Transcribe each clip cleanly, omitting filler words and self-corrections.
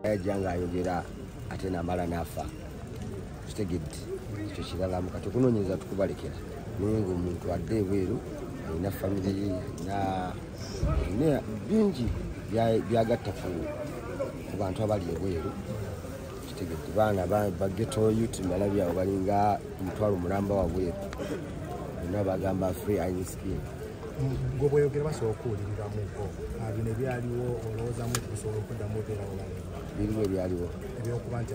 yajanga ayogera ate namala nafa kitegedde ekyo kiralamu kati okunoonyereza tukubalekera naye ng'omuntu adde ebweru alina famire alina bingi byagatta ku bantu abali ebweru kitegedde baana bageto youth nalabyawo balinga omutwalo mulamba wa bweru bonna bagamba free eye skin ng'obweyogera basobola okuwuliriramuko bino ebyaliwo olowoozamu kusobola okuddamu obeerawo biriwo ebyaliwo ebyokuba nti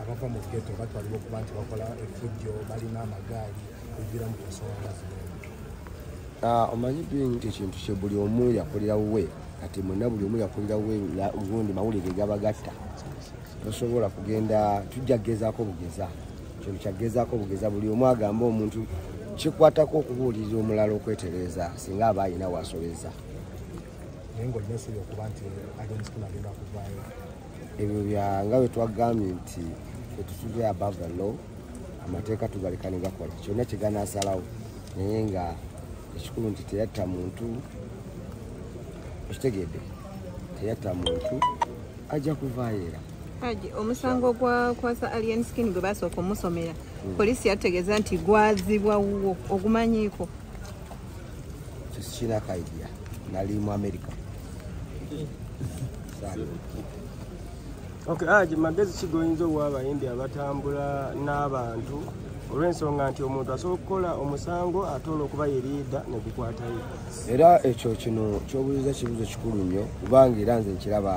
abava mu geto batwalibwa okuba nti bakola effujjo balina amagaali ebiviramu ku nsonga zino omanyi binti ekintu kye buli omu yakolera wuwe kati mwenna buli omu yakolera wuwe gundi mawulire gabagatta tosobola kugenda tujja kugezaako bugeza kintu kyagezaako bugeza buli omu agamba omuntu kikwatako okubuulirira omulala okwetereza singa aba ayina wasobeza naye ng'olina essuubi okuba nti Alien Skin agenda kuvaayo ebyo nga bwe twagambye nti tetutuli above the law amateeka tugaleka ne gakola kyonna kye ganaasalawo naye nga ekikulu nti teyatta muntu okitegedde teyatta muntu ajja kuvaayo era omusango gwakwasa Alien Skin gwe basooka omusomera poliisi yategeeza nti gwazibwa wuwo ogumanyiiko kina kaidia nali mu America Haji magezi kigoyinza owa abayimbi abatambula n'abantu olw'ensonga nti omuntu asobola okukola omusango atoola okuba yeriida ne gukwatayo era ekyo kino kyobuuliza kibuuzo kikulu nnyo kubanga era nze nkiraba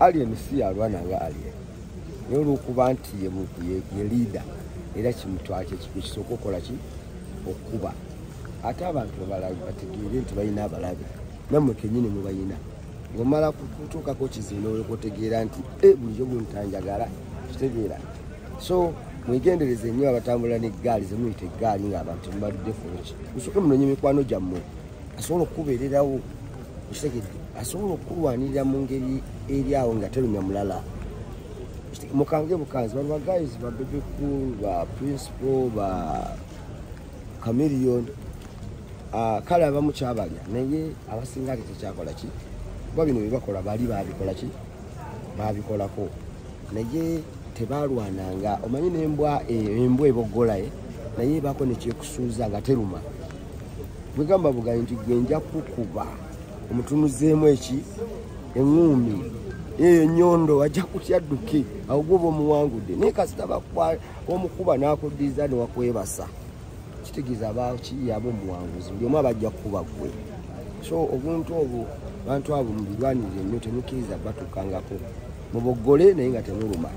Alien si alwana nga Alien naye olw'okuba nti ye leader era kimutwake ekisooka okukola ki okuba ate abantu abalabi bategeere nti balina abalabi nammwe kennyini mubayina ng'omala kutuukako kizinda olwokutegeera nti bulijjo guntanjagala kitegeera so mwegendereze nnyo abatambula n'eggaali zemuyita eggaali ng'abantu mubaludde fuki musooke munoonye mikwano gyammwe asobola okukubeererawo kitegedde asobola okulwanirira mu ngeri eri awo nga terumya mulala mukange bukanzi bano bagayizi ba Baby Cool ba Principal ba Chameleon kale abamu kyabalya naye abasinga ate tekyakola ki kuba bino bye bakola bali babikola ki babikolako naye tebalwananga omanyi n'embwa ebogolaye naye bako nekyekusuuza nga teruma bwegamba bugayi nti gwenja kukuba omutunuzeemu eki eŋŋumi eyo nyondo ajja kutya dduke awo gwoba omuwangudde naye kasita omukuba n'akuddiza ne wakwebasa kitegeeza abakiyaba omuwanguzi buli omu abajja kukuba gwe so obuntu obwo bantu abo mubirwanirire nnyo temukkiriza batukangako mubogole naye nga temuluma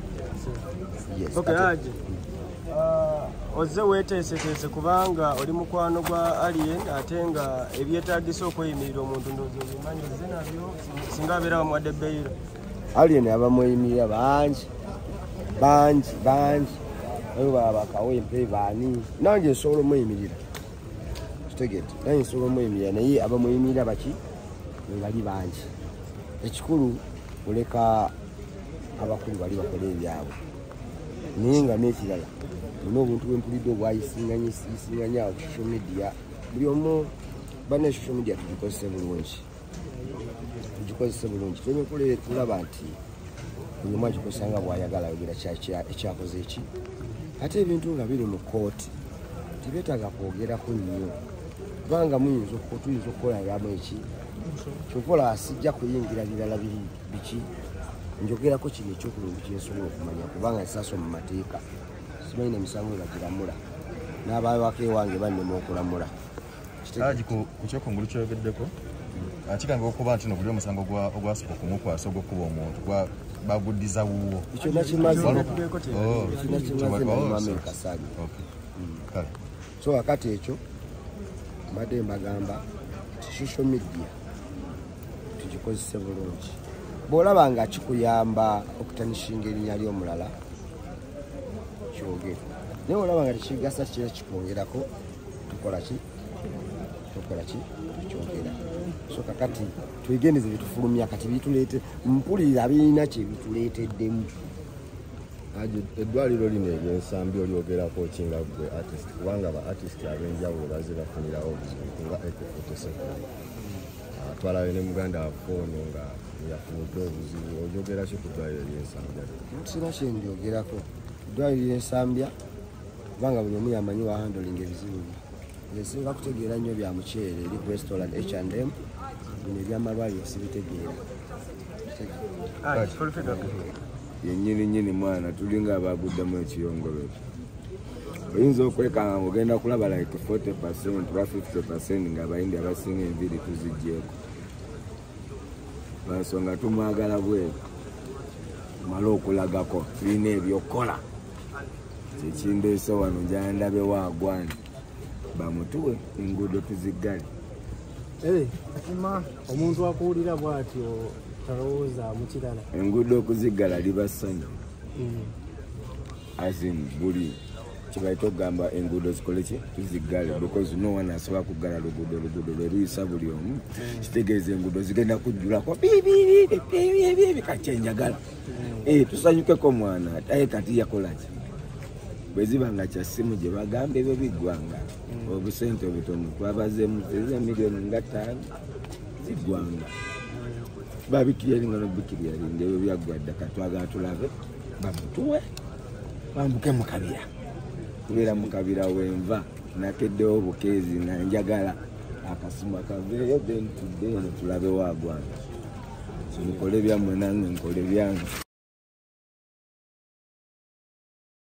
ozze weeteeseteese kubanga oli mukwano gwa Alien ate nga ebyetaagisa okweyimirira omuntu ndowooza obimanyi ozze nabyo singa abeera bamuwadde beyiro Alien abamweyimirira bangi ayo bakawempe baani nange nsobola omweyimirira kitegedde nange nsobola omweyimirira naye abamweyimirira baki bali bangi ekikulu oleka abakulu bali bakola ebyabwe naye nga n'ekirala nina obuntu bwempulidde obwayisinganya ku social media buli omu bane social media tugikozese bulungi tuleme kulaba nti buli omu agikozesa nga bw'ayagala ayogera ekyakoze eki ate ebintu nga biri mu kooti tebyetaaga kwogerako nnyo kubanga tuyinza okukoleramu eki kyokola sijja kuyingira birala biki njogerako kino ekyokulungi kyensobola okumanya kubanga nsaaso mu mateeka simanyi n'emisango bagiramula n'abawaka ewange bannema okulamula Haji ku kyokungulu kyogeddeko kigamba okuba nti no buli omusango ogwasooka okumukwasa ogw'okuba omuntu baguddiza wuwo ekyo nakimaze namamekasaani so akati ekyo mbadde mbagamba nti social media tugikozese bulungi bw'olaba nga kikuyamba okutanishinga erinnya ly'omulala kyogere naye olaba nga tekigasa kira kikwongerako tukola ki tukyogera so kakati twegendeze byetufulumya kati bituleete mpulira birina kye bituleeteddemu eddwaliro lino ebyensambi olyogerako kinga gwe artist kubanga ba artist ab'enjawulo bazze bafunirawo obuzibu nga Eco 47 twalayo ne muganda waffe ono nga yafunidde obuzibu oyogera ki ku ddwaliro ly'ensambya sina kyendyogerako eddwaliro ly'ensambya kubanga buli omu yamanyi wa handolinga ebizibu bye nsinga kutegeera nnyo bya muceere eri restaurant H&M bino ebyamalwaliro sibitegeera yennyini mwana tulinga abaguddemu ekiyongobero oyinza okwekanga ng'ogenda kulaba like 40% ba 50% nga abayindi abasinga enviiri tuziggyeko lwansonga tumwagala bweru tumale okulagako tulina ebyokukola kyekindeese wano njandabe waagwani bamutuwe enguudo tuziggale omuntu akuwulira bw'atyo talowooza mukirala enguudo okuziggala liba ssanyu asin buli kibaita okugamba enguudo zikole ki tuziggale because no one asobola kuggala luguudo lwe luyisa buli omu kitegeeza enguudo zigenda kujjulako bibi kakyenjagala tusanyukeko mwana aye kati yakolaki bwe ziba nga kyasimu gye bagamba ebyo biggwanga obusente obutono twabazeemu eza miliyoni nga 5 ziggwanga babikiryalinga nobikiryalinga ebyo byaggwadde katwagala tulabe bamutuwe bambuke mu kabira kubeera mu kabira wenva nakeddewo bukeezi nga njagala akasimu akaveeyo then tudde eno tulabe waagwanga mukole byammwe nange nkole byange